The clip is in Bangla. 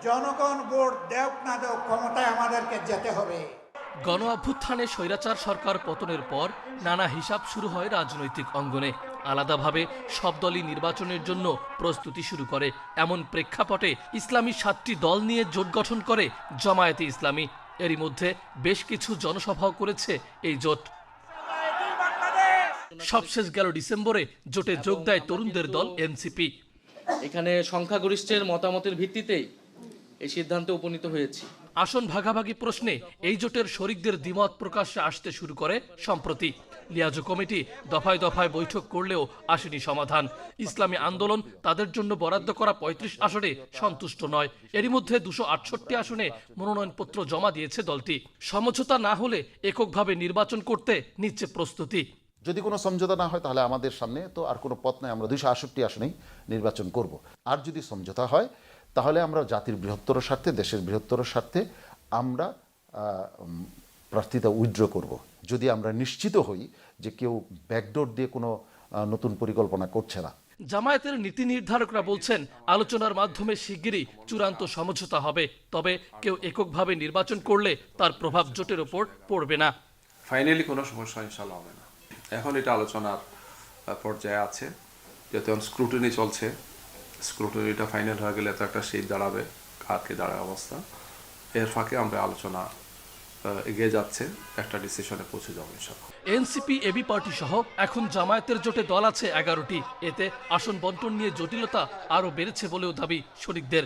জনগণ ভোট দেওক না দেওক ক্ষমতায় আমাদেরকে যেতে হবে। গণ অভ্যুত্থানে স্বৈরাচার সরকার পতনের পর নানা হিসাব শুরু হয় রাজনৈতিক অঙ্গনে। আলাদাভাবে সব দলই নির্বাচনের জন্য প্রস্তুতি শুরু করে। এমন প্রেক্ষাপটে ইসলামী 7টি দল নিয়ে জোট গঠন করে জামায়াতে ইসলামী। এরই মধ্যে বেশ কিছু জনসভাও করেছে এই জোট। সবশেষ গেল ডিসেম্বরে জোটে যোগ দেয় তরুণদের দল এনসিপি। এখানে সংখ্যাগরিষ্ঠের মতামতের ভিত্তিতেই এই সিদ্ধান্তে উপনীত হয়েছি। আসন ভাগাভাগি প্রশ্নে এই জোটের শরিকদের দ্বিমত প্রকাশ্যে আসতে শুরু করে সম্প্রতি। লিয়াজো কমিটি দফায় দফায় বৈঠক করলেও আসেনি সমাধান। ইসলামী আন্দোলন তাদের জন্য বরাদ্দ করা 35 আসনে সন্তুষ্ট নয়। এরই মধ্যে 268 আসনে মনোনয়নপত্র জমা দিয়েছে দলটি। সমঝোতা না হলে এককভাবে নির্বাচন করতে নিচ্ছে প্রস্তুতি। যদি কোনো সমঝোতা না হয় তাহলে আমাদের সামনে তো আর কোনো পথ নাই, আমরা 268 আসনেই নির্বাচন করব। আর যদি সমঝোতা হয় তাহলে আমরা জাতির বৃহত্তর স্বার্থে, দেশের বৃহত্তর স্বার্থে আমরা প্রার্থিতা উইথড্র করব। যদি আমরা নিশ্চিত হই যে কেউ ব্যাকডোর দিয়ে কোনো নতুন পরিকল্পনা করছে না। জামায়াতের নীতি নির্ধারকরা বলছেন আলোচনার মাধ্যমে শিগগিরই চূড়ান্ত সমঝোতা হবে। তবে কেউ এককভাবে নির্বাচন করলে তার প্রভাব জোটের ওপর পড়বে না। ফাইনালি কোনো সমস্যা ইনশাল্লাহ হবে না। এখন এটা আলোচনার পর্যায়ে আছে, যেহেতু এখন স্ক্রুটিনি চলছে। স্ক্রুটিনিটা ফাইনাল হয়ে গেলে তো একটা শীত দাঁড়াবে, কাকে দাঁড়ায় অবস্থা। এর ফাঁকে আমরা আলোচনা এগিয়ে যাচ্ছে, একটা ডিসিশনে পৌঁছে যাবো ইনশাল্লাহ। এনসিপি, এবি পার্টি সহ এখন জামায়াতের জোটে দল আছে 11টি। এতে আসন বন্টন নিয়ে জটিলতা আরও বেড়েছে বলেও দাবি শরিকদের।